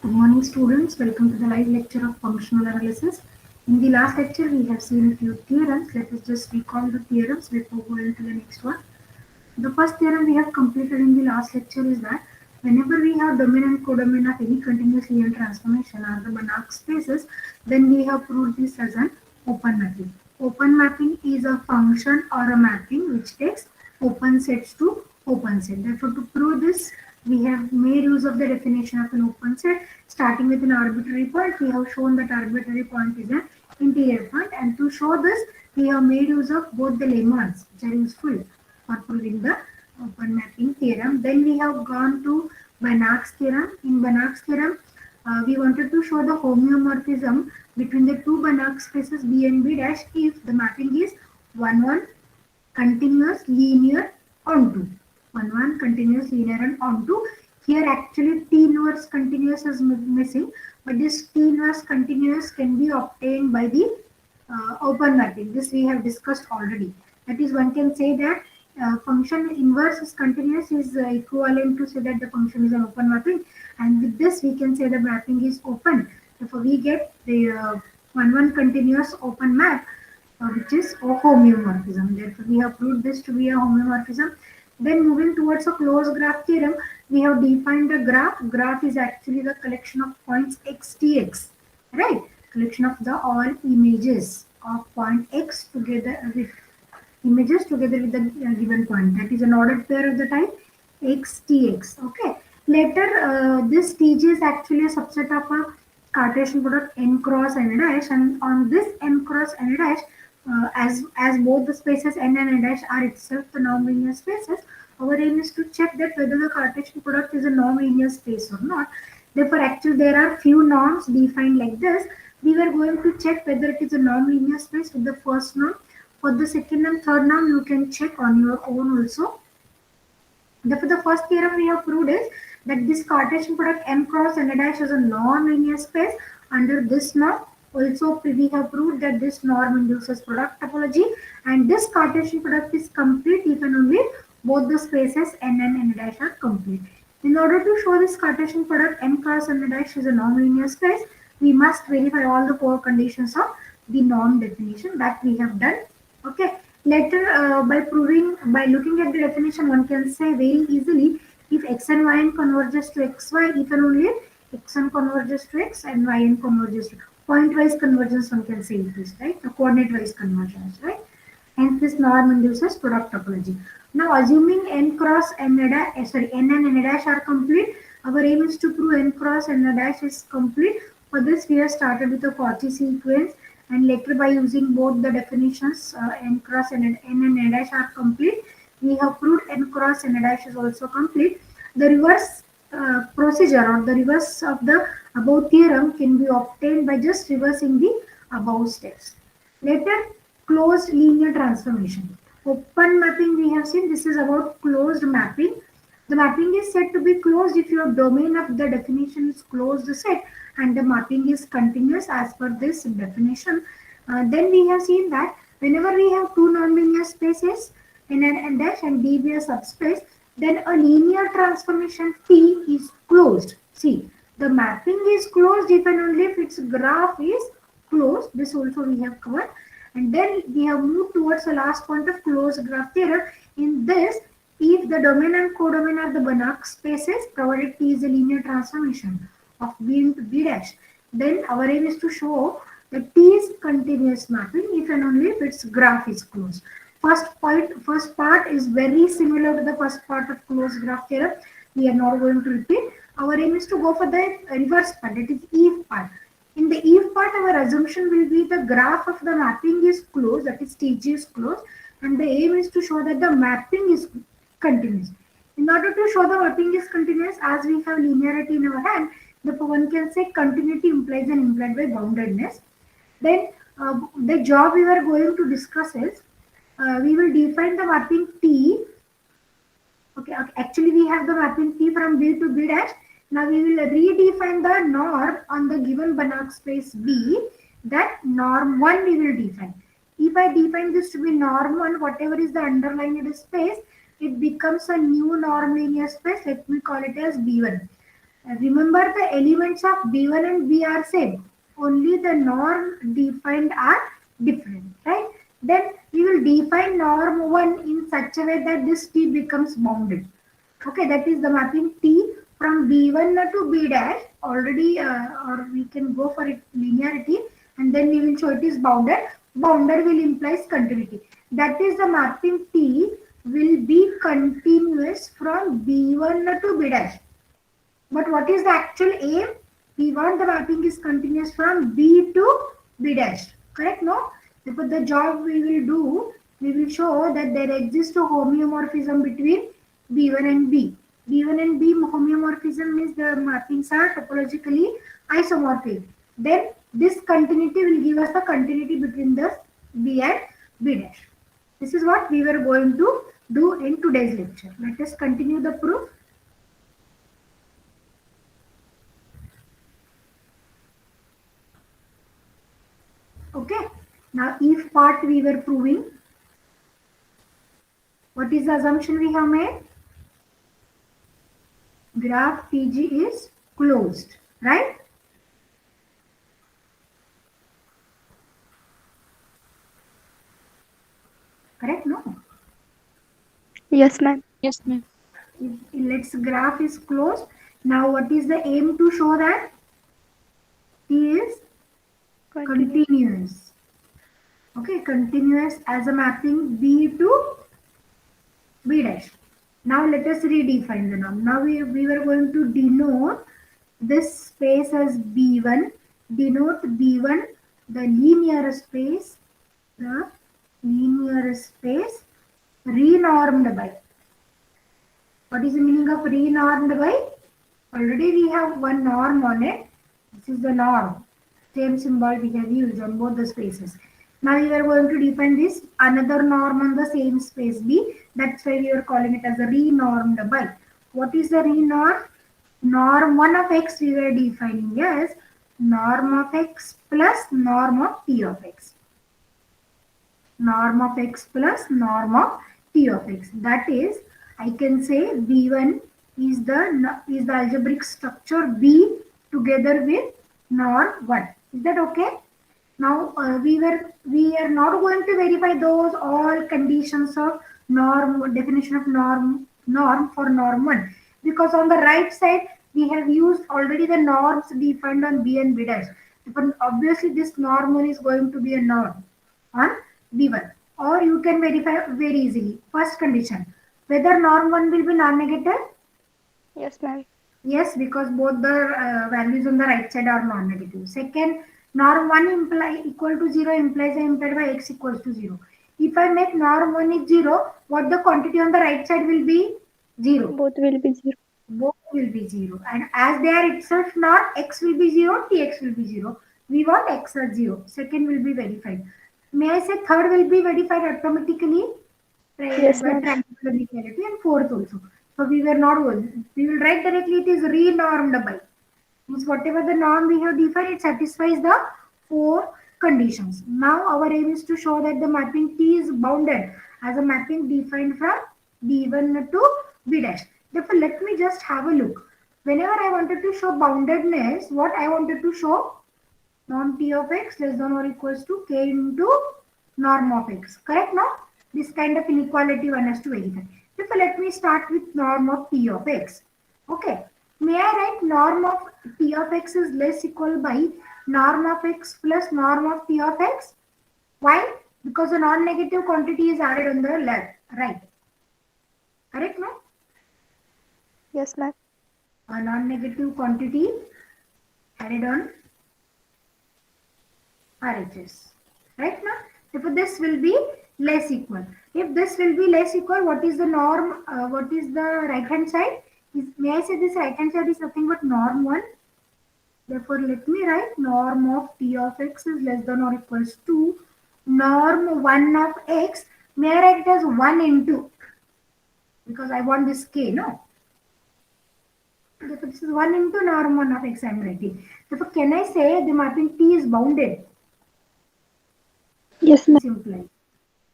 Good morning, students. Welcome to the live lecture of functional analysis. In the last lecture, we have seen a few theorems. Let us just recall the theorems before going to the next one. The first theorem we have completed in the last lecture is that whenever we have domain and codomain of any continuous linear transformation are the Banach spaces, then we have proved this as an open mapping. Open mapping is a function or a mapping which takes open sets to open set. Therefore, to prove this, we have made use of the definition of an open set. Starting with an arbitrary point, we have shown that arbitrary point is an interior point, and to show this, we have made use of both the lemmas, which are useful for proving the open mapping theorem. Then we have gone to Banach's theorem. In Banach's theorem, we wanted to show the homeomorphism between the two Banach spaces B and B dash if the mapping is 1 1 continuous linear onto 1 1 continuous linear and onto. Here actually T inverse continuous is missing, but this T inverse continuous can be obtained by the open mapping. This we have discussed already. That is, one can say that function inverse is continuous is equivalent to say that the function is an open mapping, and with this we can say the mapping is open. Therefore, we get the 1 1 continuous open map, which is a homeomorphism. Therefore, we have proved this to be a homeomorphism. Then moving towards a closed graph theorem, we have defined a graph. Graph is actually the collection of points x, t, x, right? Collection of the all images of point x together with images together with the given point. That is an ordered pair of the type x, t, x. Okay. Later, this Tj is actually a subset of a Cartesian product n cross n dash, and on this n cross n dash, as both the spaces n and n dash are itself the non-linear spaces, our aim is to check that whether the Cartesian product is a non-linear space or not. Therefore, actually there are few norms defined like this. We were going to check whether it is a non-linear space with the first norm. For the second and third norm, you can check on your own also. Therefore, the first theorem we have proved is that this Cartesian product n cross n dash is a non-linear space under this norm. Also, we have proved that this norm induces product topology, and this Cartesian product is complete if and only both the spaces n and n dash are complete. In order to show this Cartesian product n cross n dash is a non-linear space, we must verify all the four conditions of the norm definition that we have done. Okay. Later, by looking at the definition, one can say very easily if x and y n converges to xy, if and only x1 converges to x and yn converges to point-wise convergence, one can say it is, right? The coordinate-wise convergence, right? Hence, this norm induces product topology. Now, assuming n cross n dash, n and n dash are complete, our aim is to prove n cross n dash is complete. For this, we have started with a Cauchy sequence, and later by using both the definitions, n cross n and n dash are complete. We have proved n cross n dash is also complete. The reverse procedure or the reverse of the above theorem can be obtained by just reversing the above steps. Later, closed linear transformation. Open mapping we have seen, this is about closed mapping. The mapping is said to be closed if your domain of the definition is closed set and the mapping is continuous as per this definition. Then we have seen that whenever we have two nonlinear spaces n and dash and d be a subspace, then a linear transformation T is closed. See, the mapping is closed if and only if its graph is closed. This also we have covered. And then we have moved towards the last point of closed graph theorem. In this, if the domain and codomain are the Banach spaces, provided T is a linear transformation of B into B dash, then our aim is to show that T is continuous mapping if and only if its graph is closed. First part is very similar to the first part of closed graph theorem. We are not going to repeat. Our aim is to go for the reverse part, that is if part. In the if part, our assumption will be the graph of the mapping is closed, that is Tg is closed, and the aim is to show that the mapping is continuous. In order to show the mapping is continuous, as we have linearity in our hand, therefore one can say continuity implies an implied by boundedness. Then the job we were going to discuss is we will define the mapping T. Okay, actually we have the mapping T from B to B dash. Now we will redefine the norm on the given Banach space B. That norm 1 we will define. If I define this to be norm 1, whatever is the underlined space, it becomes a new norm linear space. Let me call it as B1. Remember, the elements of B1 and B are same. Only the norm defined are different, right? Then we will define norm 1 in such a way that this T becomes bounded. Okay, that is the mapping T from B1 to B dash already, or we can go for it linearity, and then we will show it is bounded. Bounded will implies continuity. That is the mapping T will be continuous from B1 to B dash. But what is the actual aim? We want the mapping is continuous from B to B dash. Correct? No? Therefore, the job we will do, we will show that there exists a homeomorphism between B1 and B. B1 and B homeomorphism means the mappings are topologically isomorphic. Then this continuity will give us the continuity between the B and B dash. This is what we were going to do in today's lecture. Let us continue the proof. Okay, now if part we were proving, what is the assumption we have made? Graph PG is closed, right? Correct, no? Yes, ma'am. Yes, ma'am. If let's graph is closed. Now what is the aim to show that? T is continuous. Okay, continuous as a mapping B to B dash. Now let us redefine the norm. Now we were going to denote this space as B1. Denote B1 the linear space, renormed by. What is the meaning of renormed by? Already we have one norm on it. This is the norm. Same symbol we have used on both the spaces. Now we are going to define this another norm on the same space B. That's why we are calling it as a renormed by. What is the renorm? Norm 1 of x we were defining as norm of x plus norm of t of x. Norm of x plus norm of t of x. That is, I can say B1 is the algebraic structure B together with norm 1. Is that okay? Now we are not going to verify those all conditions of norm, definition of norm for norm 1, because on the right side we have used already the norms defined on B and B dash. But obviously this norm 1 is going to be a norm on B1, or you can verify very easily. First condition, whether norm 1 will be non-negative. Yes, ma'am. Yes, because both the values on the right side are non-negative. Second, norm 1 equal to 0 implies I implied by x equals to 0. If I make norm 1 is 0, what the quantity on the right side will be? 0. Both will be 0. Both will be 0. And as they are itself norm, x will be 0, tx will be 0. We want x as 0. Second will be verified. May I say third will be verified automatically? Yes, by ma'am. triangular inequality, and fourth also. So we were not going. We will write directly it is renormed by. Means whatever the norm we have defined, it satisfies the 4 conditions. Now our aim is to show that the mapping T is bounded as a mapping defined from B1 to B dash. Therefore, let me just have a look. Whenever I wanted to show boundedness, what I wanted to show? Norm T of x less than or equals to k into norm of x. Correct now? This kind of inequality one has to verify. Therefore, let me start with norm of T of x. Okay. May I write norm of T of x is less equal by norm of x plus norm of T of x? Why? Because a non-negative quantity is added on the left, right. Correct, no? Yes, ma'am. A non-negative quantity added on RHS. Right now? Therefore, this will be less equal. If this will be less equal, what is the norm? What is the right hand side? May I say this right hand side is nothing but norm 1. Therefore, let me write norm of T of x is less than or equals to norm 1 of x. May I write it as 1 into? Because I want this k, no? Therefore, this is 1 into norm 1 of x I am writing. Therefore, can I say the mapping T is bounded? Yes, ma'am. Simply.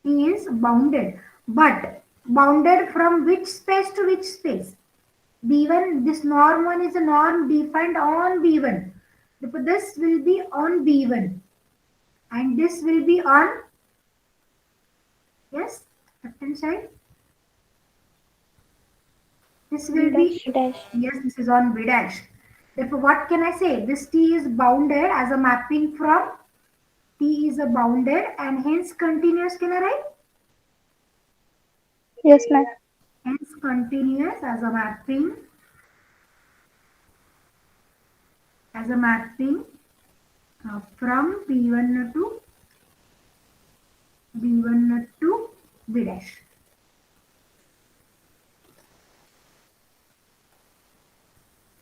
T is bounded. But bounded from which space to which space? B1, this norm 1 is a norm defined on B1. Therefore, this will be on B1 and this will be on, yes, left hand side. This will B be, dash. yes, this is on B dash. Therefore, what can I say? This T is bounded as a mapping from, T is a bounded and hence continuous, can I write? Yes, ma'am. Hence continuous as a mapping from B1 to B dash.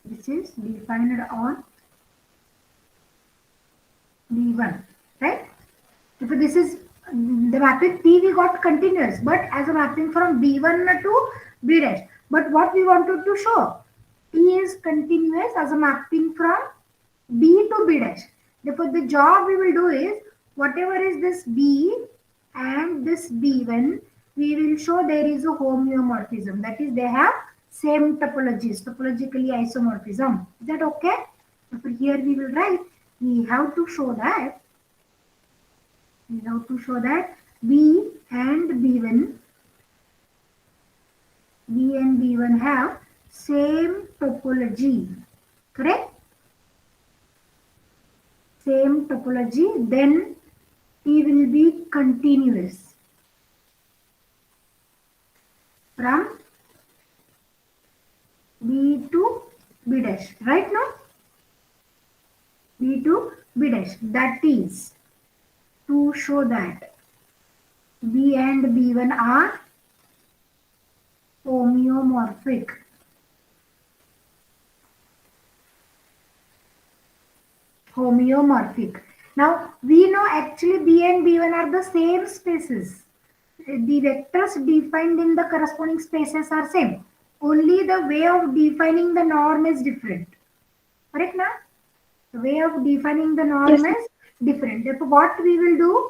This is defined on B1, right? If this is the mapping T, we got continuous, but as a mapping from B1 to B dash. But what we wanted to show, T is continuous as a mapping from B to B dash. Therefore, the job we will do is whatever is this B and this B1, we will show there is a homeomorphism. That is, they have same topologies, topologically isomorphism. Is that okay? Therefore, here we will write, we have to show that B and B1 have same topology, correct? Same topology, then T will be continuous from B to B dash, right now? B to B dash, that is to show that B and B1 are homeomorphic. Now we know actually B and B1 are the same spaces. The vectors defined in the corresponding spaces are same. Only the way of defining the norm is different. Correct now? The way of defining the norm Yes. is different. Therefore, what we will do,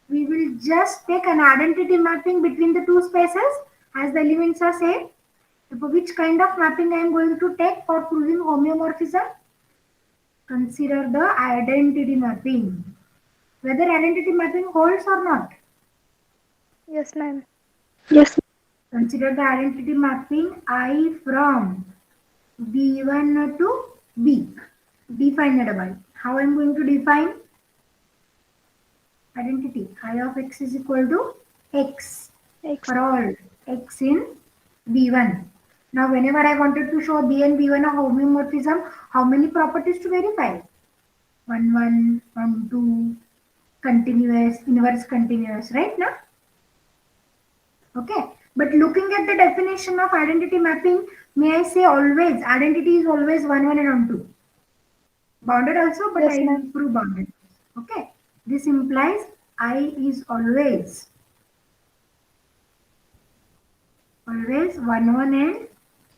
we will just take an identity mapping between the two spaces as the elements are same. Therefore, which kind of mapping I am going to take for proving homeomorphism? Consider the identity mapping. Whether identity mapping holds or not. Yes, ma'am. Yes. Consider the identity mapping I from B1 to B. Defined by. How I am going to define identity? I of x is equal to x X. for all x in B1. Now, whenever I wanted to show B and B1 a homeomorphism, how many properties to verify? 1, 1, 1, 2, continuous, inverse continuous, right now? Okay. But looking at the definition of identity mapping, may I say always, identity is always 1, 1 and 1, 2. Bounded also, but Yes, I will ma'am. prove bounded. Okay. This implies I is always 1, 1 and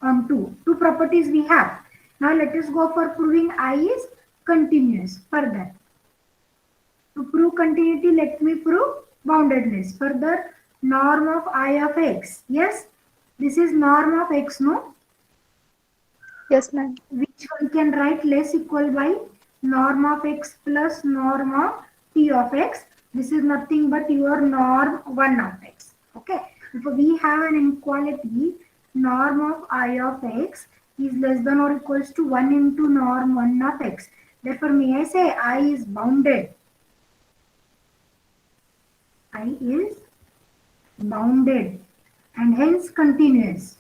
on 2. Two properties we have. Now let us go for proving I is continuous further. To prove continuity, let me prove boundedness. Further, norm of I of x. Yes, this is norm of x, no? Yes, ma'am. Which one can write less equal by norm of x plus norm of t of x. This is nothing but your norm 1 of x. Okay. If we have an inequality, norm of I of x is less than or equals to 1 into norm 1 of x. Therefore, may I say I is bounded. I is bounded and hence continuous.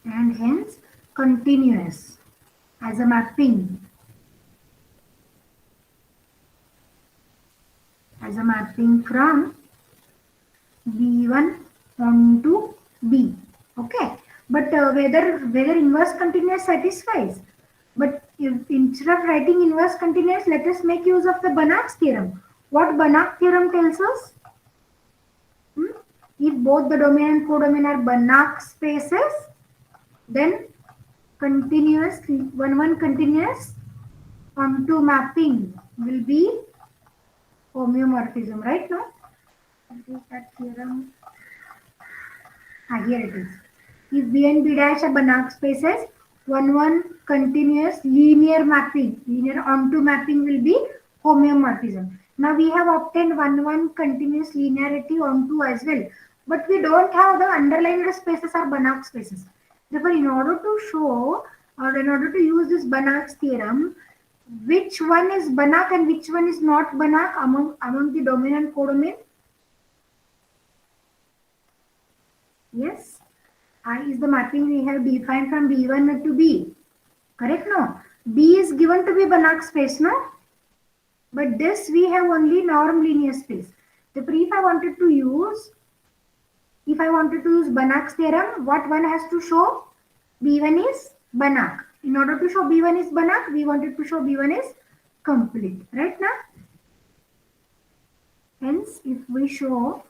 And hence continuous as a mapping. As a mapping from B1 on to B. Okay. But whether inverse continuous satisfies. But if instead of writing inverse continuous, let us make use of the Banach's theorem. What Banach theorem tells us? If both the domain and codomain are Banach spaces, then continuous, 1, 1 continuous onto mapping will be homeomorphism, right now? What is that theorem? Here it is. If B and B dash are Banach spaces, 1 continuous linear mapping, linear onto mapping will be homeomorphism. Now we have obtained 1 continuous linearity onto as well, but we don't have the underlined spaces or Banach spaces. Therefore, in order to show or in order to use this Banach's theorem, which one is Banach and which one is not Banach among the domain and codomain? Yes, I is the mapping we have defined from B1 to B. Correct? No. B is given to be Banach space, no? But this we have only norm linear space. Therefore, if I wanted to use Banach's theorem, what one has to show? B1 is Banach. In order to show B1 is Banach, we wanted to show B1 is complete. Right now? Hence, if we show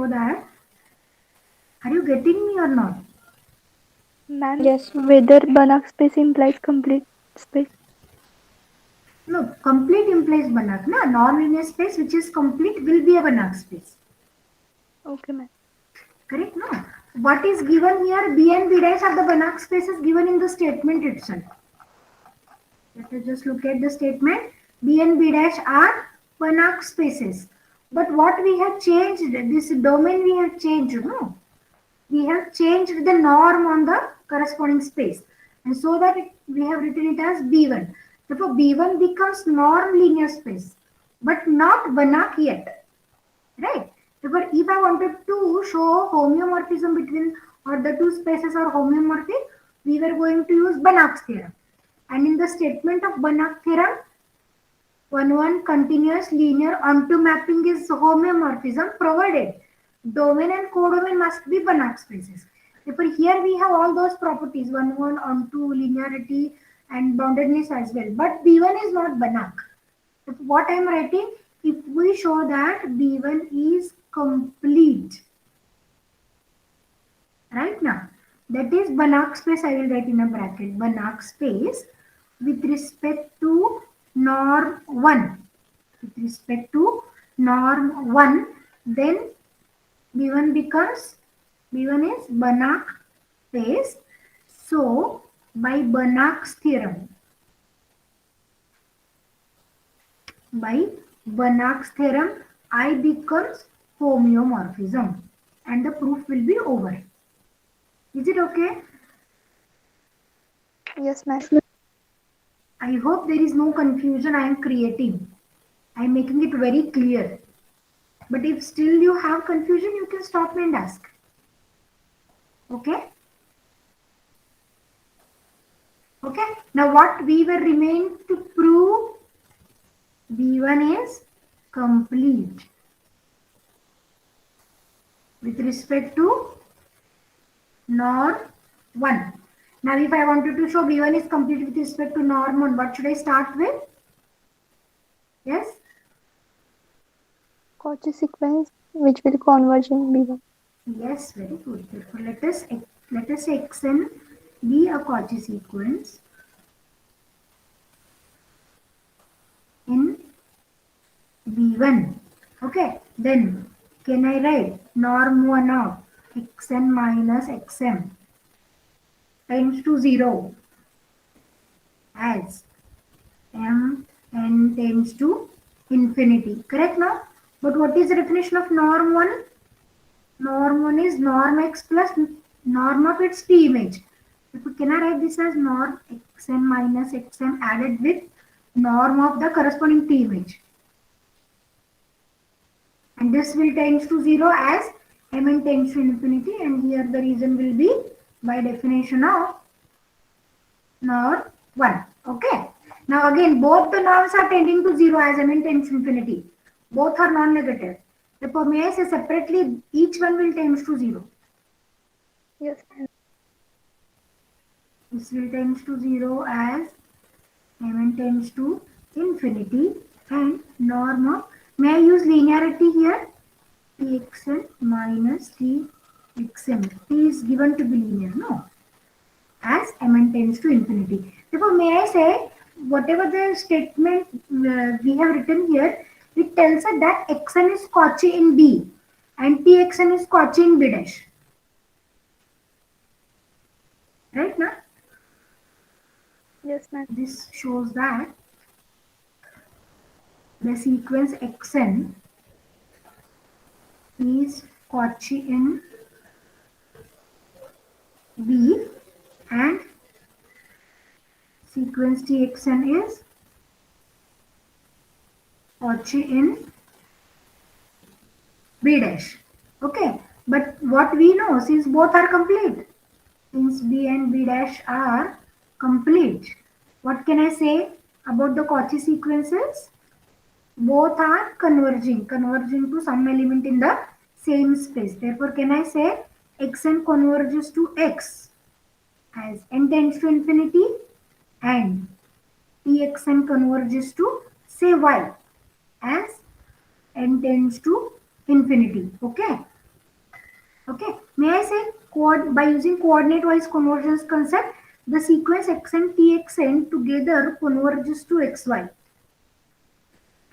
that, are you getting me or not? Ma'am, Yes. whether Banach space implies complete space. No, complete implies Banach. No, non-linear space which is complete will be a Banach space. Okay, ma'am. Correct? No. What is given here? B and B dash are the Banach spaces given in the statement itself. Let us just look at the statement. B and B dash are Banach spaces. But what we have changed, this domain we have changed, no? We have changed the norm on the corresponding space. And so that we have written it as B1. Therefore, B1 becomes norm linear space, but not Banach yet. Right? Therefore, if I wanted to show homeomorphism between or the two spaces are homeomorphic, we were going to use Banach's theorem. And in the statement of Banach theorem, 1 continuous linear onto mapping is homeomorphism provided domain and codomain must be Banach spaces. Therefore, here we have all those properties 1 onto linearity and boundedness as well. But B1 is not Banach. What I am writing, if we show that B1 is complete, right now, that is Banach space, I will write in a bracket, Banach space with respect to norm 1. With respect to norm 1, then B1 is Banach space. So, by Banach's theorem, I becomes homeomorphism and the proof will be over. Is it okay? Yes, ma'am. I hope there is no confusion I am creating. I am making it very clear. But if still you have confusion, you can stop me and ask. Okay? Okay. Now what we will remain to prove? B1 is complete with respect to norm 1. Now if I wanted to show B1 is complete with respect to norm 1, what should I start with? Yes? Cauchy sequence which will converge in B1. Yes, very good. Therefore, let us say Xn be a Cauchy sequence in B1. Okay, then can I write norm 1 of Xn minus Xm tends to 0 as Mn tends to infinity. Correct now? But what is the definition of norm 1? Norm 1 is norm x plus norm of its t image. Can I write this as norm Xn minus Xm added with norm of the corresponding t image? And this will tends to 0 as Mn tends to infinity, and here the reason will be by definition of norm 1. Okay. Now again, both the norms are tending to 0 as Mn tends to infinity. Both are non-negative. Therefore, may I say separately, each one will tends to 0. Yes, ma'am. This will tends to 0 as Mn tends to infinity, and norm of, may I use linearity here? Txn minus Txm. T is given to be linear, no? As Mn tends to infinity. Therefore, may I say, whatever the statement we have written here, it tells us that xn is Cauchy in B and txn is Cauchy in B dash. Right now? Yes, ma'am. This shows that the sequence xn is Cauchy in B and sequence txn is Cauchy in B dash. Okay, but what we know, since both are complete, since B and B dash are complete, what can I say about the Cauchy sequences? Both are converging to some element in the same space. Therefore, can I say xn converges to x as n tends to infinity and txn converges to say y as n tends to infinity. Okay. Okay. May I say by using coordinate wise convergence concept, the sequence xn txn together converges to xy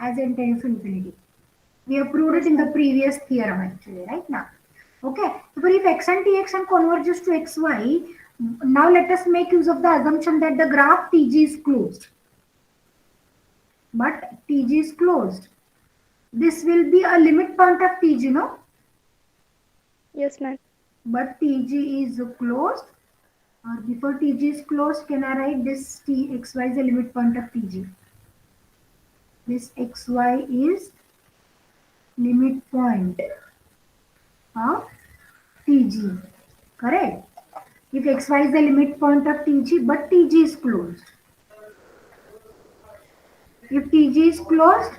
as n tends to infinity. We have proved it Yes, in the ma'am. previous theorem actually, right now. Okay, so if x and txn converges to xy, now let us make use of the assumption that the graph Tg is closed. But Tg is closed. This will be a limit point of Tg, no? Yes, ma'am. But Tg is closed. Or before Tg is closed, can I write this xy is a limit point of Tg? This xy is limit point of Tg. Correct? If xy is the limit point of Tg, but Tg is closed. If Tg is closed,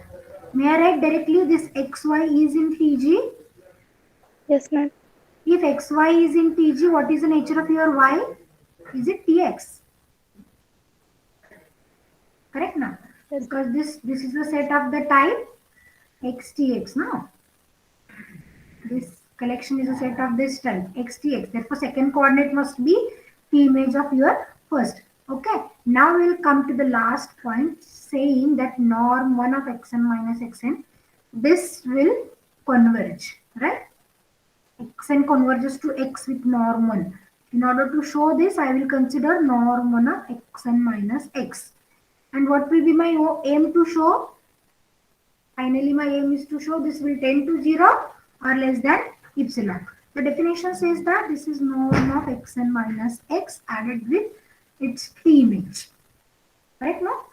may I write directly this xy is in Tg? Yes, ma'am. If xy is in Tg, what is the nature of your y? Is it Tx? Correct now? Yes, ma'am. Because this is the set of the type xtx, no? This collection is a set of this type xtx. Therefore, second coordinate must be the image of your first. Okay. Now we will come to the last point saying that norm 1 of xn minus xn. This will converge, right? Xn converges to x with norm 1. In order to show this, I will consider norm 1 of xn minus x. And what will be my aim to show? Finally, my aim is to show this will tend to 0 or less than epsilon. The definition says that this is norm of xn minus x added with its t image. Right now?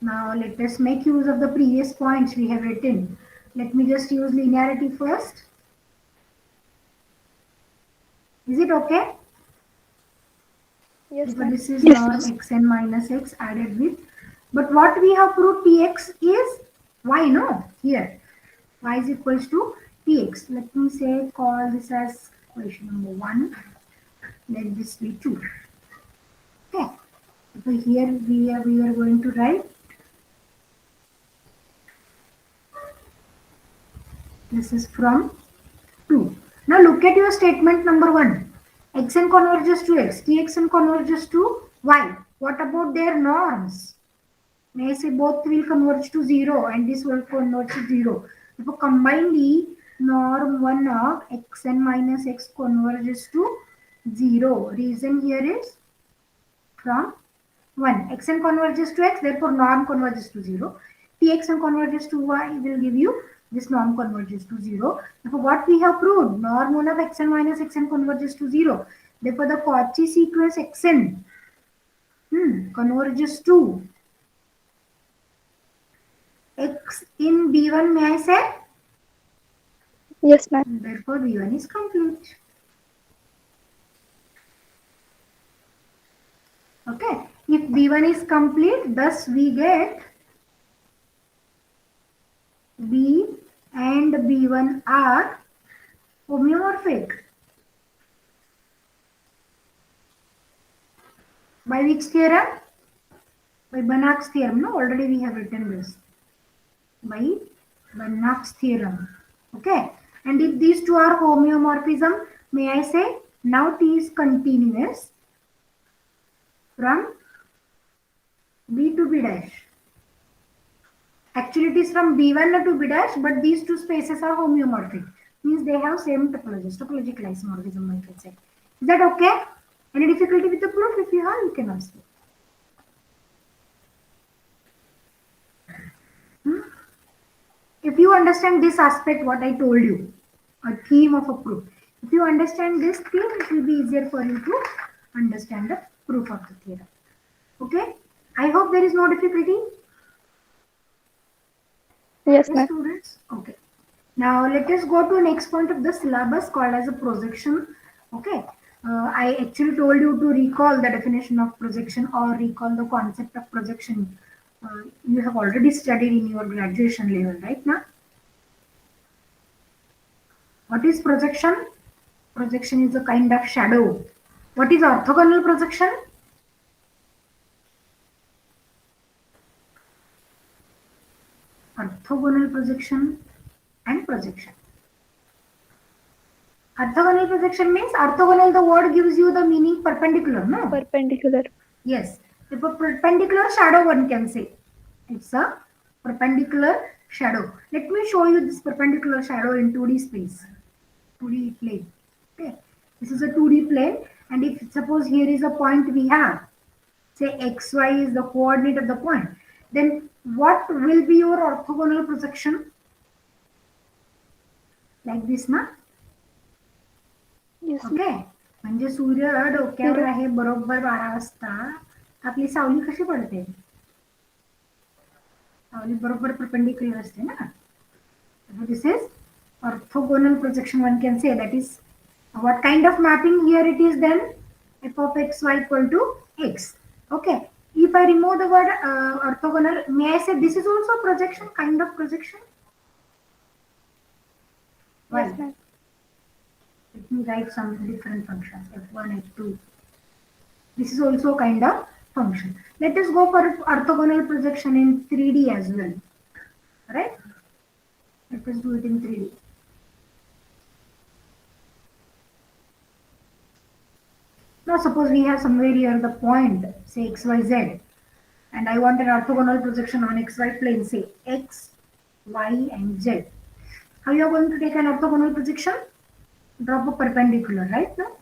Now let us make use of the previous points we have written. Let me just use linearity first. Is it okay? Yes, Because ma'am. this is norm xn minus x added with. But what we have proved tx is y, no? Here. Y is equals to tx. Let me say call this as equation number 1. Let this be 2. Okay. So here we are going to write this is from 2. Now look at your statement number 1. Xn converges to x, txn converges to y. What about their norms? May I say both will converge to 0 and this will converge to 0. Therefore, combinedly, norm 1 of xn minus x converges to 0. Reason here is from 1. Xn converges to x, therefore norm converges to 0. Txn converges to y will give you this norm converges to 0. Therefore, what we have proved? Norm 1 of xn minus xn converges to 0. Therefore, the Cauchy sequence xn converges to x in B1, may I say? Yes, ma'am. Therefore, B1 is complete. Okay. If B1 is complete, thus we get B and B1 are homeomorphic. By which theorem? By Banach's theorem. No, already we have written this. By Banach's theorem. Okay. And if these two are homeomorphism, may I say now T is continuous from B to B dash. Actually, it is from B1 to B dash, but these two spaces are homeomorphic. Means they have same topology, topological isomorphism, I can say. Is that okay? Any difficulty with the proof? If you have, you can ask me. If you understand this aspect, what I told you, a theme of a proof. If you understand this theme, it will be easier for you to understand the proof of the theorem. Okay? I hope there is no difficulty. Yes, Yes, ma'am. students. Okay. Now let us go to next point of the syllabus called as a projection. Okay. I actually told you to recall the definition of projection or recall the concept of projection. You have already studied in your graduation level, right now? What is projection? Projection is a kind of shadow. What is orthogonal projection? Orthogonal projection and projection. Orthogonal projection means orthogonal, the word gives you the meaning perpendicular, no? Perpendicular. Yes. If a perpendicular shadow, one can say. It's a perpendicular shadow. Let me show you this perpendicular shadow in 2D space. 2D plane. Okay. This is a 2D plane. And if suppose here is a point we have, say xy is the coordinate of the point, then what will be your orthogonal projection? Like this, na? Yes, ma'am. Okay. म्हणजे सूर्य डोक्यावर आहे बरोबर 12 वाजता, आपली सावली कशी पडते? सावली बरोबर perpendicular असते ना. This is orthogonal projection, one can say. That is what kind of mapping here it is then? F of xy equal to x. Okay. If I remove the word orthogonal, may I say this is also projection, kind of projection? Why? Yes, ma'am. Let me write some different functions, f1, f2. This is also kind of function. Let us go for orthogonal projection in 3D as well. Right? Let us do it in 3D. Now suppose we have somewhere here the point, say xyz, and I want an orthogonal projection on xy plane, say x, y and z. How you are going to take an orthogonal projection? Drop a perpendicular, right now?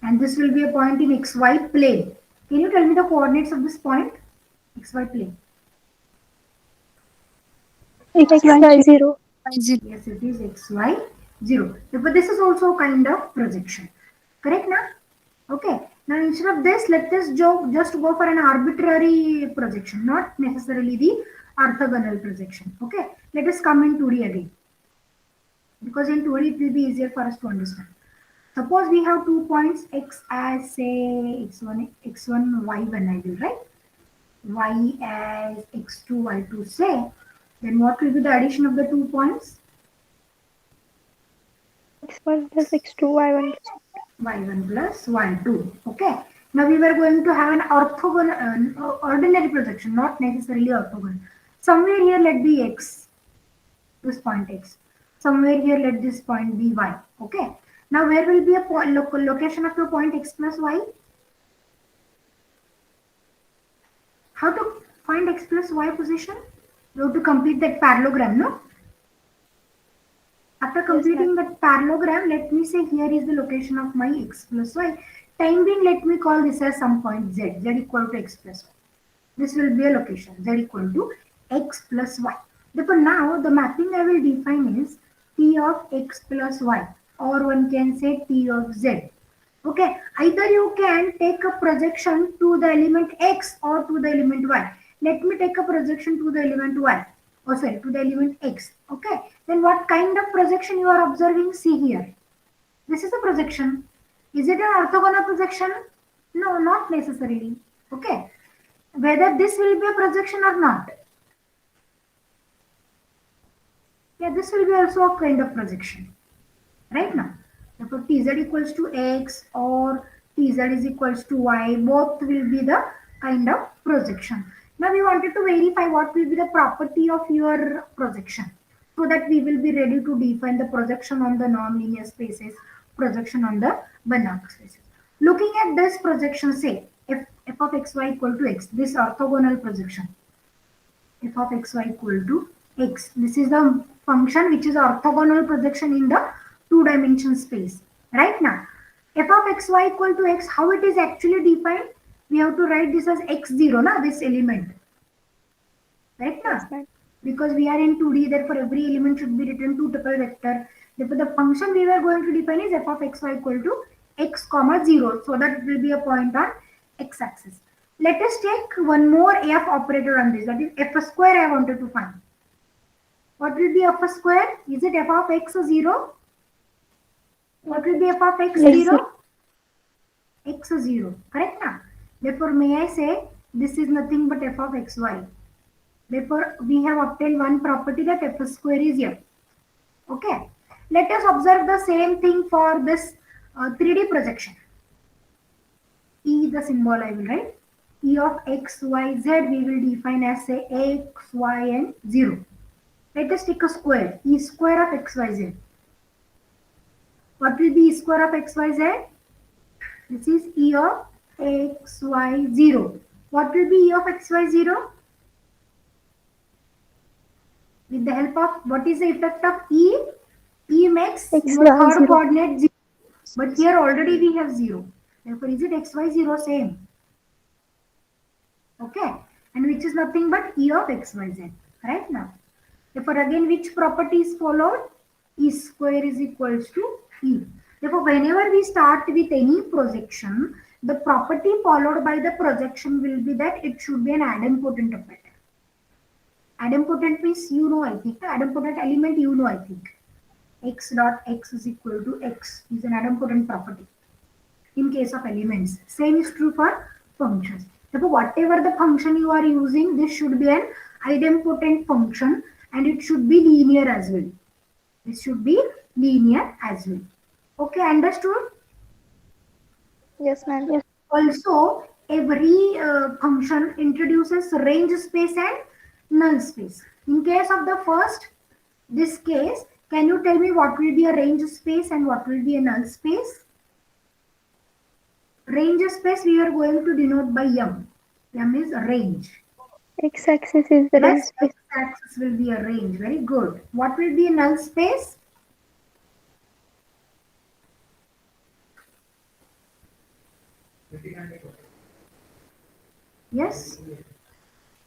And this will be a point in xy plane. Can you tell me the coordinates of this point? XY plane. XY 0. Yes, it is xy 0. But this is also kind of projection. Correct now? Okay. Now instead of this, let us just go for an arbitrary projection, not necessarily the orthogonal projection. Okay. Let us come in 2D again. Because in 2D it will be easier for us to understand. Suppose we have 2 points x as say x1, y1 I will write. Y as x2, y2 say. Then what will be the addition of the 2 points? X1 plus X2, Y1 plus Y1 plus Y2. Okay. Now we were going to have an orthogonal, ordinary projection, not necessarily orthogonal. Somewhere here let be x, this point x. Somewhere here let this point be y. Okay. Now where will be a point, location of your point x plus y? How to find x plus y position? You have to complete that parallelogram, no? After completing that parallelogram, let me say here is the location of my x plus y. Time being, let me call this as some point z, z equal to x plus y. This will be a location, z equal to x plus y. Therefore, now the mapping I will define is t of x plus y, or one can say t of z. Okay, either you can take a projection to the element x or to the element y. Let me take a projection to the element y. Oh, sorry, to the element x. Okay, then what kind of projection you are observing? See here. This is a projection. Is it an orthogonal projection? No, not necessarily. Okay, whether this will be a projection or not. Yeah, this will be also a kind of projection. Right now. Therefore, tz equals to x or tz is equals to y, both will be the kind of projection. Now we wanted to verify what will be the property of your projection, so that we will be ready to define the projection on the nonlinear spaces, projection on the Banach spaces. Looking at this projection, say f of xy equal to x, this orthogonal projection. f of xy equal to x. This is the function which is orthogonal projection in the two-dimension space. Right now, f of xy equal to x, how it is actually defined? We have to write this as x0, na, this element. Right now? Yes, ma'am. Because we are in 2D, therefore every element should be written two tuple vector. Therefore, the function we were going to define is f of xy equal to x comma 0. So that will be a point on x-axis. Let us take one more f operator on this. That is f square I wanted to find. What will be f square? Is it f of x 0? What will be f of x Yes, 0? X 0. Correct now? Therefore, may I say this is nothing but f of xy. Therefore, we have obtained one property that f square is here. Okay. Let us observe the same thing for this 3D projection. E, the symbol I will write. E of x, y, z we will define as say x, y and 0. Let us take a square. E square of x, y, z. What will be E square of x, y, z? This is E of x, y, 0. What will be E of x, y, 0? With the help of, what is the effect of E? E makes X, your Y, third 0. coordinate 0. But here already we have 0. Therefore, is it x, y, 0 same? Okay. And which is nothing but E of x, y, z. Right now. Therefore, again, which property is followed? E square is equals to E. Therefore, whenever we start with any projection, the property followed by the projection will be that it should be an idempotent operator. Idempotent means you know, I think. Idempotent element you know, I think. X dot x is equal to x is an idempotent property in case of elements. Same is true for functions. Therefore, whatever the function you are using, this should be an idempotent function and it should be linear as well. This should be linear as well. Okay, understood? Yes, ma'am. Yes. Also, every function introduces range space and null space. In case of the first, this case, can you tell me what will be a range space and what will be a null space? Range space we are going to denote by m. M is range. X-axis is the range Yes, space. x-axis will be a range. Very good. What will be a null space? Yes.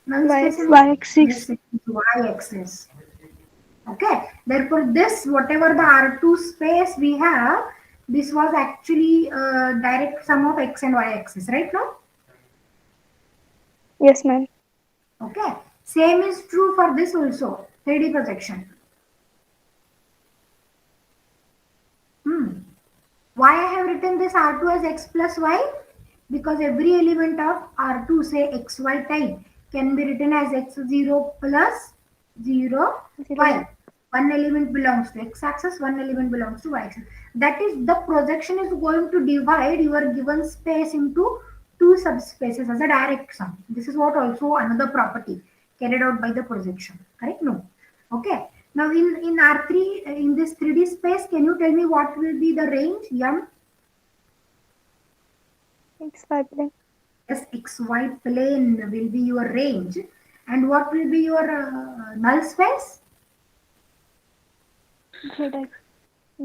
Null space and Y-axis. yes, y-axis. Okay. Therefore, this whatever the R2 space we have, this was actually direct sum of x and y-axis, right now? Yes, ma'am. Okay. Same is true for this also. 3D projection. Why I have written this R2 as x plus y? Because every element of R2, say xy type, can be written as x0 plus 0 y. One element belongs to x-axis, one element belongs to y-axis. That is, the projection is going to divide your given space into two subspaces as a direct sum. This is what also another property carried out by the projection. Correct? No. Okay. Now in R3, in this 3D space, can you tell me what will be the range? M? XY plane. Yes, XY plane will be your range. And what will be your null space?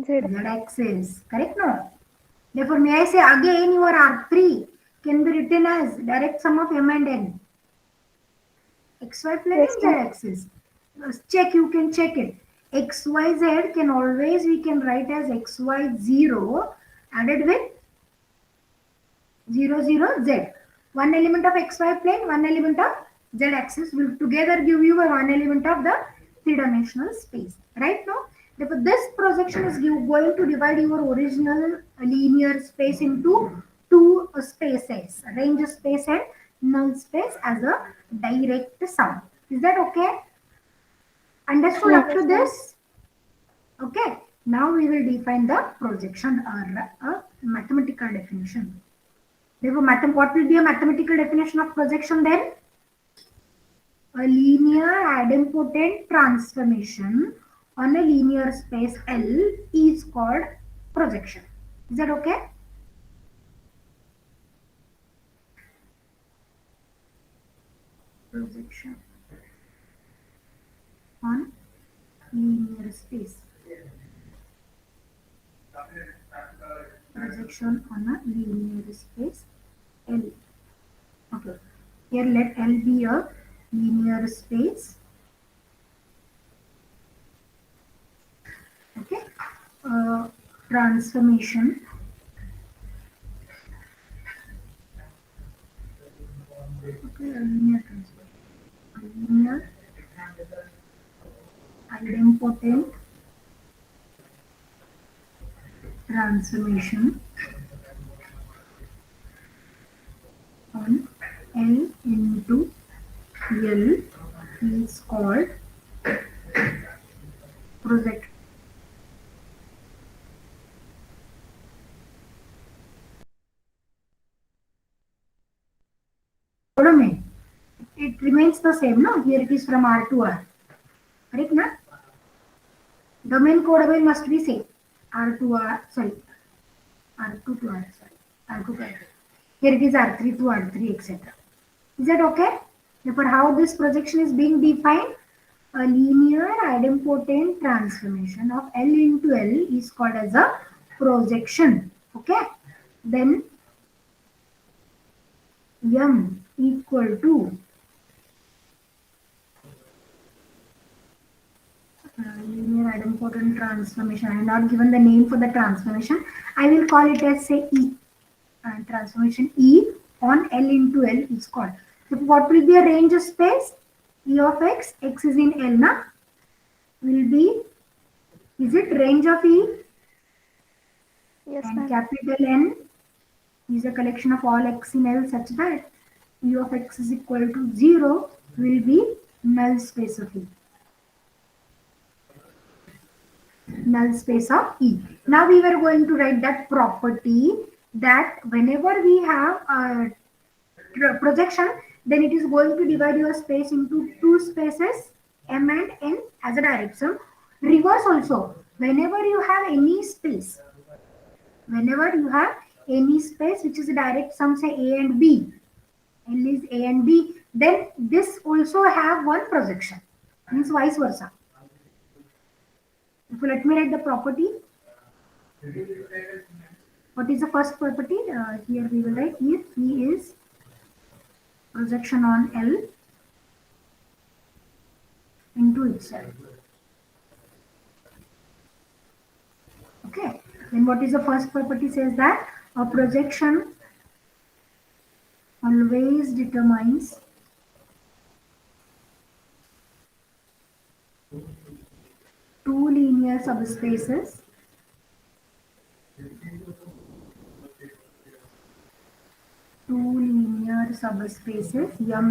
Z-axis. Correct? No? Therefore, may I say again your R3 can be written as direct sum of M and N. XY plane Yes, and ma'am. Z-axis. Check, you can check it. XYZ can always, we can write as XY0 added with 0, 0, Z. One element of XY plane, one element of Z axis will together give you a one element of the three-dimensional space. Right now, therefore, this projection is going to divide your original linear space into two spaces, range space and null space as a direct sum. Is that okay? Understood Yes, up to this? Okay. Now we will define the projection or a mathematical definition. Therefore, what will be a mathematical definition of projection then? A linear idempotent transformation on a linear space L is called projection. Is that okay? Projection. space. Projection on a linear space L. Okay. Here let L be a linear space. Okay. Transformation. Okay, a linear transformation. A linear idempotent transformation on L into L is called projection. Domain. It remains the same, no? Here it is from R to R. Correct, na? Domain codomain must be same. R to R, sorry. R2 to R, sorry. R2 to R3. Here it is R3 to R3, etc. Is that okay? Therefore, how this projection is being defined? A linear idempotent transformation of L into L is called as a projection. Okay? Then M equal to linear idempotent transformation. I have not given the name for the transformation. I will call it as say E. And transformation E on L into L is called. So what will be a range of space? E of x, x is in L, na? Will be, is it range of E? Yes, And ma'am. capital N is a collection of all x in L such that E of x is equal to 0 will be null space of E. Null space of E. Now we were going to write that property that whenever we have a projection, then it is going to divide your space into two spaces, M and N as a direct sum. Reverse also, whenever you have any space which is a direct sum, say A and B, L is A and B, then this also have one projection, means vice versa. So let me write the property. What is the first property? Here we will write if E is projection on L into itself. Okay. Then what is the first property? Says that a projection always determines two linear subspaces M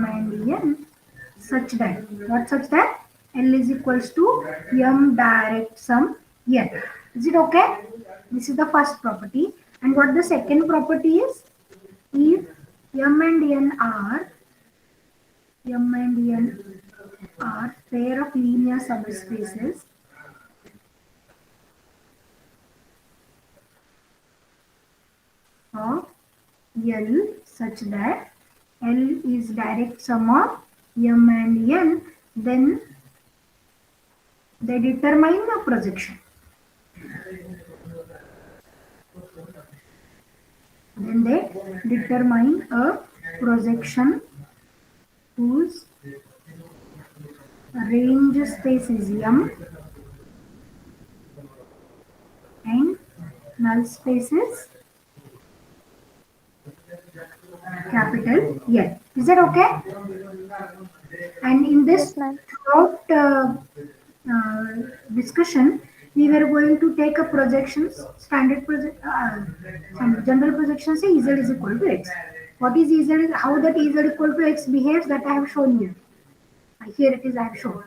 and N such that, what such that? L is equals to M direct sum N. Is it okay? This is the first property. And what the second property is? If M and N are pair of linear subspaces of L such that L is direct sum of M and N, then they determine the projection. Then they determine a projection whose range space is M and null space is capital N. Is that okay? And in this Yes, ma'am. throughout discussion, we were going to take a projections, standard project, some general projections. Say Z is equal to X. What is Z? How that Z equal to X behaves, that I have shown you. Here it is. I have shown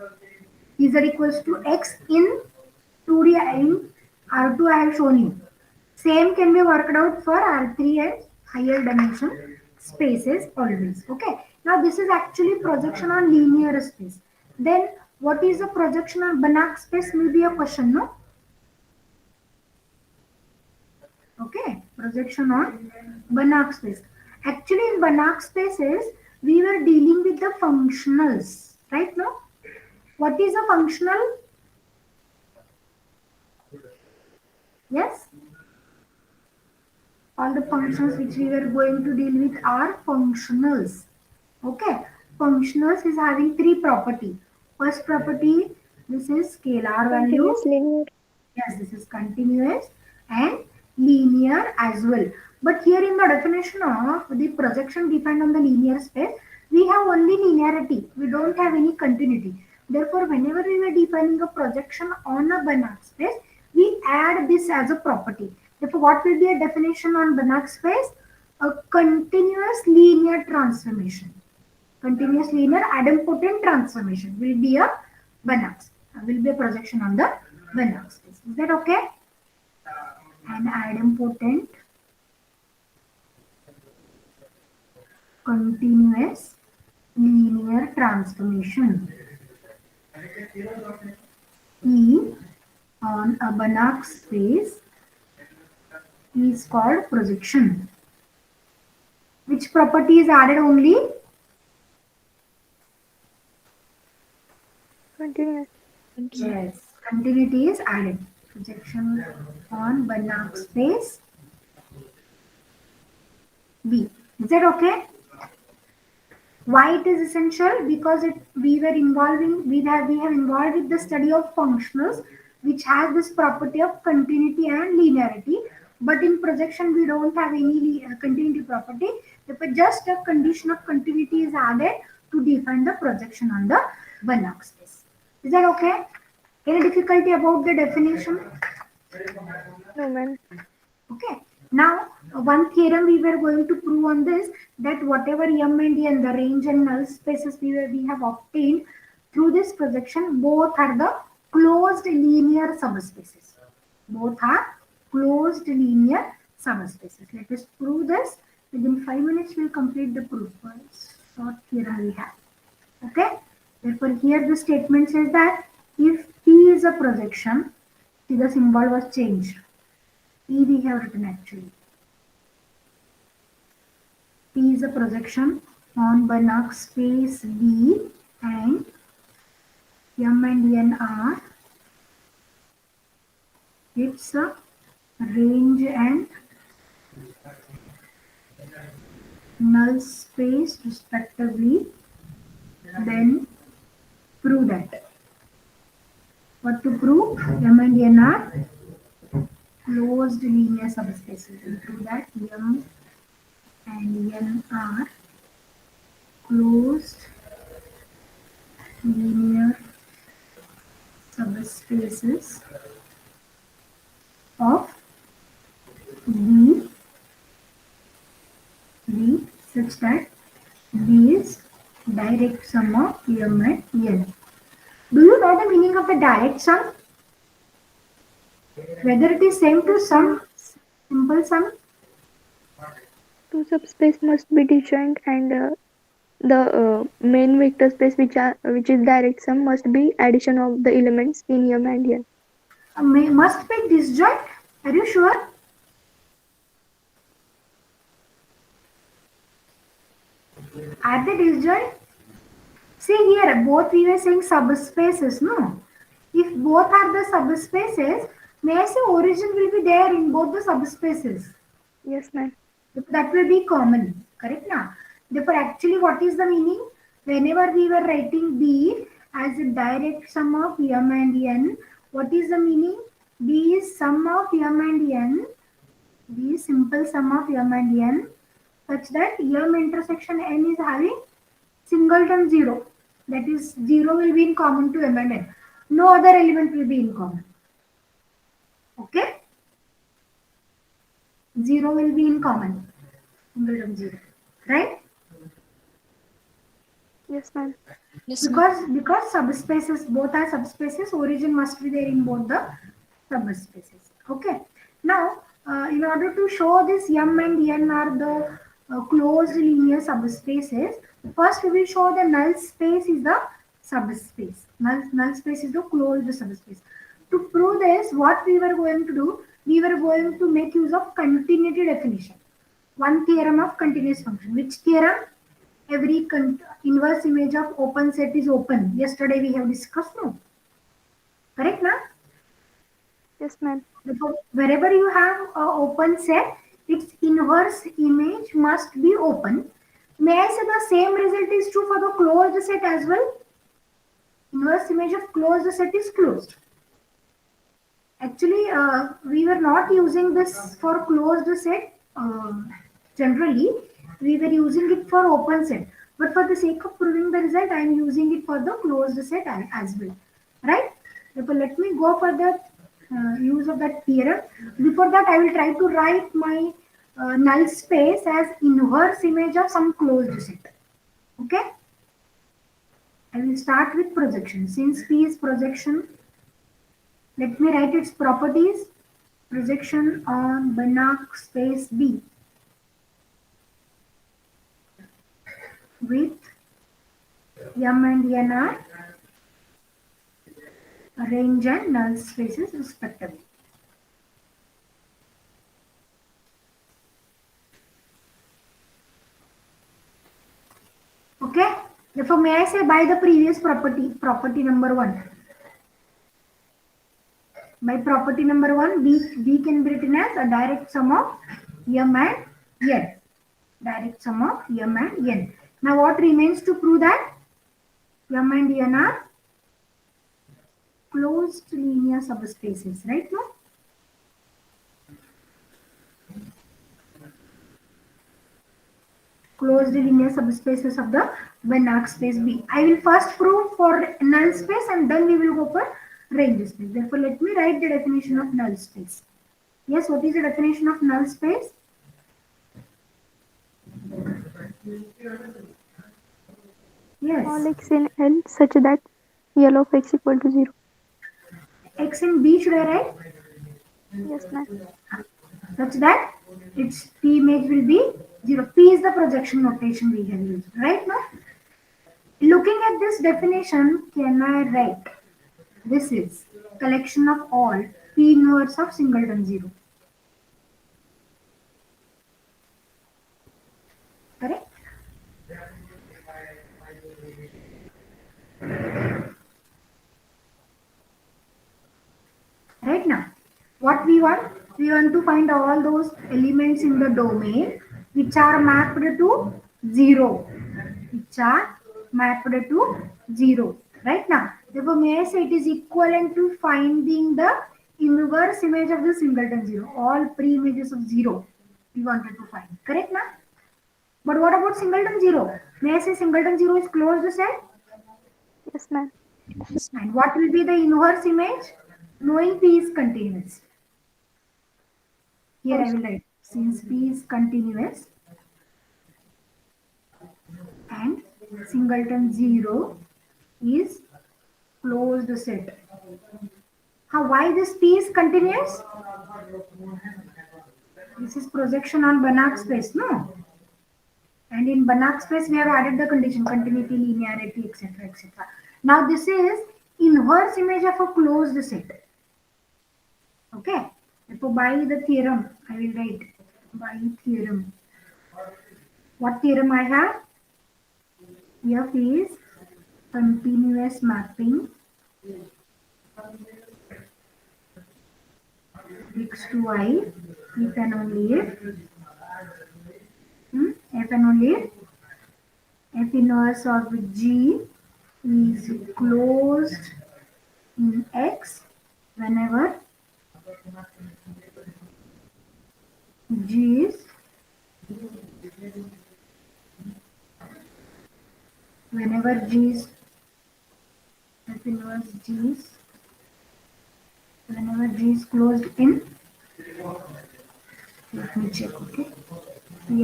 Z equals to X in 2D in R2. I have shown you. Same can be worked out for R3 and higher dimension spaces always. Okay. Now this is actually projection on linear space. Then what is a projection on Banach space? May be a question, no? Okay. Projection on Banach space. Actually in Banach spaces, we were dealing with the functionals. Right now? What is a functional? Yes, all the functions which we were going to deal with are functionals. Okay, functionals is having three property. First property, this is scalar value. Continuous linear. Yes, this is continuous and linear as well. But here in the definition of the projection defined on the linear space, we have only linearity. We don't have any continuity. Therefore, whenever we were defining a projection on a Banach space, we add this as a property. Therefore, what will be a definition on Banach space? A continuous linear transformation. Continuous linear idempotent transformation will be a Banach. Will be a projection on the Banach space. Is that okay? An idempotent continuous linear transformation E on a Banach space is called projection. Which property is added only? Continuous. Yes, continuity is added. Projection on Banach space B. Is that okay? Why it is essential? Because we have involved with the study of functionals, which has this property of continuity and linearity. But in projection, we don't have any continuity property. Therefore, just a condition of continuity is added to define the projection on the Banach space. Is that okay? Any difficulty about the definition? No, man. Okay. Now, one theorem we were going to prove on this, that whatever M and N, the range and null spaces we have obtained through this projection, both are the closed linear subspaces. Both are closed linear subspaces. Let us prove this. Within 5 minutes, we'll complete the proof. Short theorem we have. Okay. Therefore, here the statement says that if P is a projection, see the symbol was changed. P we have written actually. P is a projection on Banach space B and M and N are its range and null space respectively, then prove that. What to prove? M and N are closed linear subspaces. And prove that M and N are closed linear subspaces of B such that B is direct sum of M and N. Do you know the meaning of the direct sum? Whether it is same to sum, simple sum? Two subspace must be disjoint, and the main vector space which is direct sum must be addition of the elements in M and N. Must be disjoint. Are you sure? Are they disjoint? See here, both we were saying subspaces, no? If both are the subspaces, may I say origin will be there in both the subspaces. Yes, ma'am. That will be common, correct now? Therefore, actually, what is the meaning? Whenever we were writing B as a direct sum of M and N, what is the meaning? B is sum of M and N. B is simple sum of M and N, such that M intersection N is having singleton 0. That is, 0 will be in common to M and N. No other element will be in common. Okay? 0 will be in common. Singleton 0. Right? Yes, ma'am. Yes, ma'am. Because subspaces, both are subspaces, origin must be there in both the subspaces. Okay. Now, in order to show this M and N are the closed linear subspaces, first we will show the null space is the subspace. Null space is the closed subspace. To prove this, what we were going to do, we were going to make use of continuity definition. One theorem of continuous function. Which theorem? Every inverse image of open set is open. Yesterday we have discussed, no? Correct, na? Yes, ma'am. Therefore, wherever you have an open set, its inverse image must be open. May I say the same result is true for the closed set as well? Inverse image of closed set is closed. Actually, we were not using this for closed set. Generally, we were using it for open set. But for the sake of proving the result, I am using it for the closed set as well. Right? Therefore, let me go for the use of that theorem. Before that, I will try to write my null space as inverse image of some closed set. Okay? I will start with projection. Since P is projection, let me write its properties. Projection on Banach space B with M and N are range and null spaces respectively. Okay. Therefore, may I say by the previous property number 1. By property number 1, B can be written as a direct sum of M and N. Direct sum of M and N. Now, what remains to prove that M and N are closed linear subspaces, right? No? Closed linear subspaces of the Banach space B. I will first prove for null space and then we will go for range space. Therefore, let me write the definition of null space. Yes, what is the definition of null space? Yes. All x in L such that L of x equal to 0. X in B should I write? Yes, ma'am. Such that its P image will be 0. P is the projection notation we have used, right now? Looking at this definition, can I write this is collection of all P inverse of singleton 0. Correct? Right now, what we want? We want to find all those elements in the domain which are mapped to 0. Which are mapped to 0. Right now, therefore, may I say it is equivalent to finding the inverse image of the singleton 0. All pre-images of 0 we wanted to find. Correct now? But what about singleton 0? May I say singleton 0 is closed set? Yes, ma'am. And what will be the inverse image? Knowing P is continuous. Here I will write, since P is continuous and singleton 0 is closed set. Why this P is continuous? This is projection on Banach space, no? And in Banach space, we have added the condition continuity, linearity, etc. etc. Now, this is inverse image of a closed set. Okay? Therefore, by the theorem, I will write by theorem. What theorem I have? F is continuous mapping x to y if and only if f and only if f inverse of g is closed in x whenever g is f inverse g is whenever g is closed in, let me check, okay,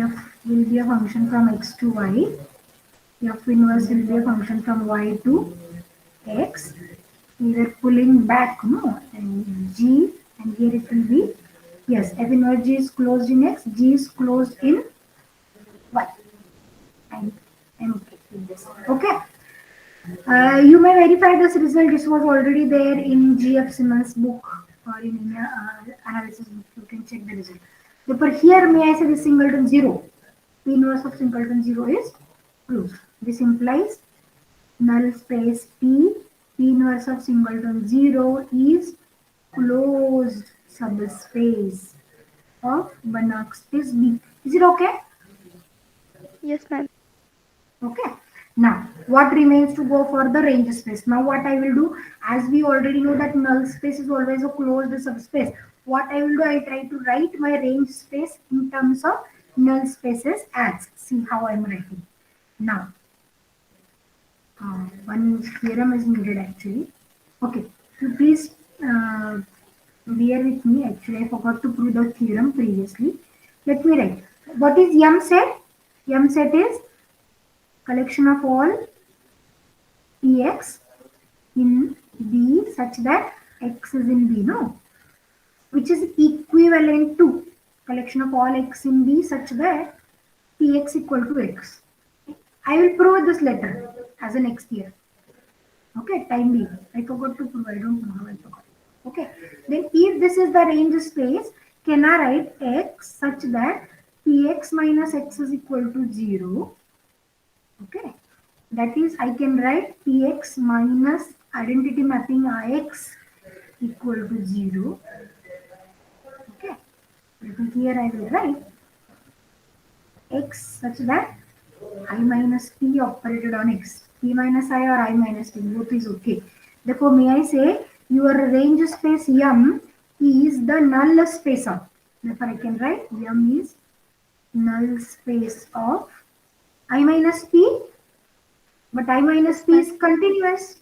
f will be a function from x to y, f inverse will be a function from y to x, we were pulling back, no, and g, and here it will be, yes, f inverse g is closed in x, g is closed in y, and I'm okay with this, okay. You may verify this result. This was already there in G.F. Simmons' book or in analysis book. You can check the result. Therefore, here may I say the singleton 0. P inverse of singleton 0 is closed. This implies null space P inverse of singleton 0 is closed subspace of Banach space B. Is it okay? Yes, ma'am. Okay. Now, what remains to go for the range space? Now, what I will do, as we already know that null space is always a closed subspace. What I will do, I try to write my range space in terms of null spaces as. See how I am writing. Now, one theorem is needed actually. Okay, so please bear with me. Actually, I forgot to prove the theorem previously. Let me write. What is M set? M set is collection of all Px in B such that X is in B, no? Which is equivalent to collection of all X in B such that Px equal to X. I will prove this later as a next year. Okay, time being. I forgot to prove. I don't know how I forgot. Okay, then if this is the range space, can I write X such that Px minus X is equal to 0? Okay, that is I can write Px minus identity mapping Ix equal to 0. Okay, here I will write X such that I minus P operated on X. P minus I or I minus P, both is okay. Therefore, may I say your range space M is the null space of. Therefore, I can write M is null space of I minus P, but I minus P is continuous.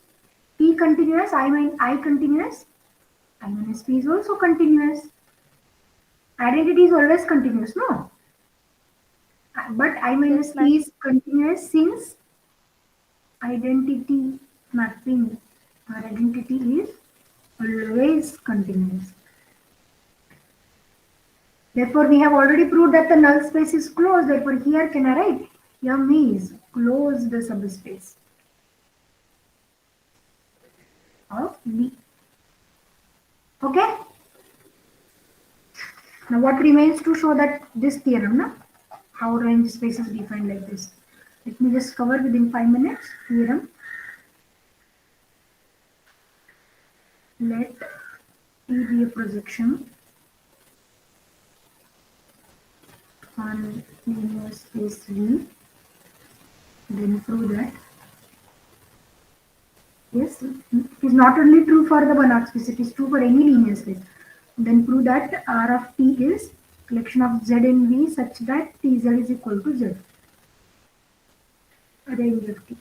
P continuous, I continuous. I minus P is also continuous. Identity is always continuous, no? But I minus P is continuous since identity mapping or identity is always continuous. Therefore, we have already proved that the null space is closed. Therefore, here can I write M is closed subspace of B. Okay. Now, what remains to show that this theorem, na? How range space is defined like this. Let me just cover within 5 minutes. Theorem. Let T be a projection on linear space V. Then prove that. Yes, it is not only true for the Banach space, it is true for any linear space. Then prove that R of T is collection of Z in V such that Tz is equal to Z. Range of T.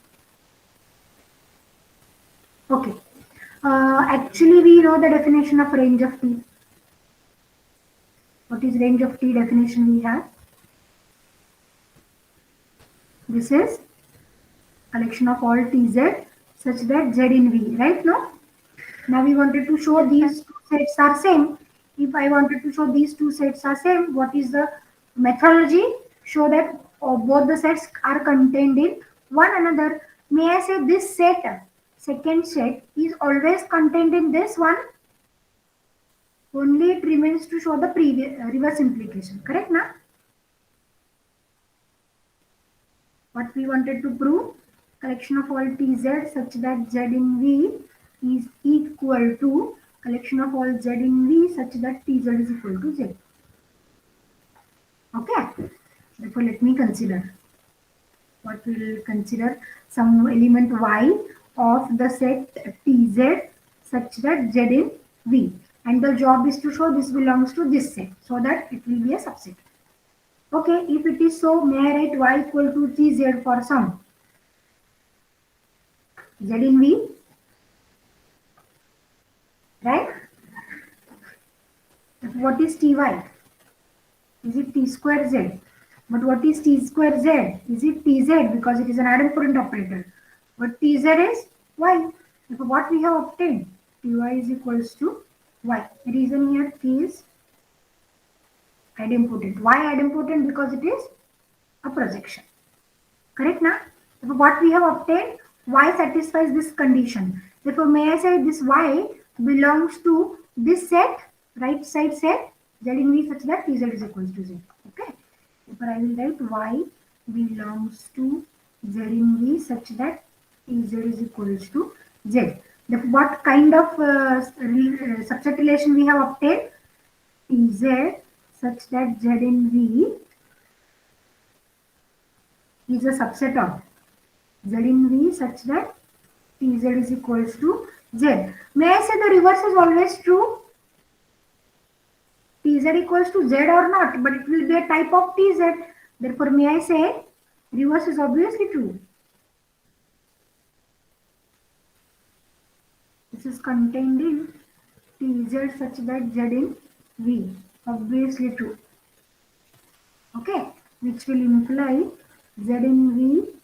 Okay. Actually, we know the definition of range of T. What is range of T definition we have? This is collection of all Tz such that Z in V, right? No? Now we wanted to show these two sets are same. If I wanted to show these two sets are same, what is the methodology? Show that both the sets are contained in one another. May I say this set, second set, is always contained in this one? Only it remains to show the previous reverse implication. Correct, na? What we wanted to prove? Collection of all Tz such that Z in V is equal to collection of all Z in V such that Tz is equal to Z. Okay. Therefore, let me consider. What we will consider some element Y of the set Tz such that Z in V. And the job is to show this belongs to this set so that it will be a subset. Okay, if it is so, may I write Y equal to Tz for some Z in V, right? What is Ty? Is it T square Z? But what is T square Z? Is it Tz because it is an idempotent operator? But Tz is Y. Therefore, what we have obtained? Ty is equals to Y. The reason here T is idempotent. Why idempotent? Because it is a projection. Correct, na? Therefore, what we have obtained? Y satisfies this condition. Therefore, may I say this Y belongs to this set, right side set, Z in V such that Tz is equals to Z. Okay. Therefore, I will write Y belongs to Z in V such that Tz is equals to Z. What kind of subset relation we have obtained? Tz such that Z in V is a subset of Z in V such that Tz is equals to Z. May I say the reverse is always true? Tz equals to Z or not, but it will be a type of Tz. Therefore, may I say reverse is obviously true. This is contained in Tz such that Z in V. Obviously true. Okay, which will imply Z in V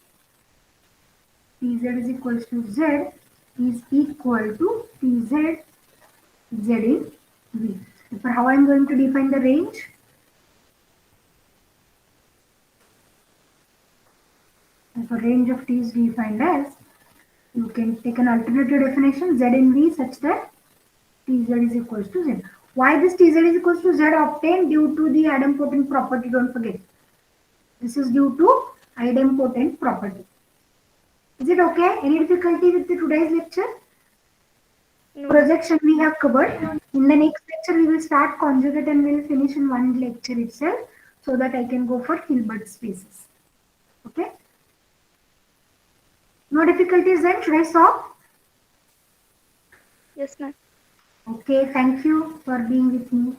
Tz is equals to Z is equal to Tz Z in V. Therefore, how I am going to define the range? Therefore, range of T is defined as, you can take an alternative definition, Z in V such that Tz is equals to Z. Why this Tz is equals to Z obtained? Due to the idempotent property, don't forget. This is due to idempotent property. Is it okay? Any difficulty with the today's lecture? No. Projection we have covered. In the next lecture, we will start conjugate and we will finish in one lecture itself so that I can go for Hilbert spaces. Okay? No difficulties then? Should I stop? Yes, ma'am. Okay, thank you for being with me.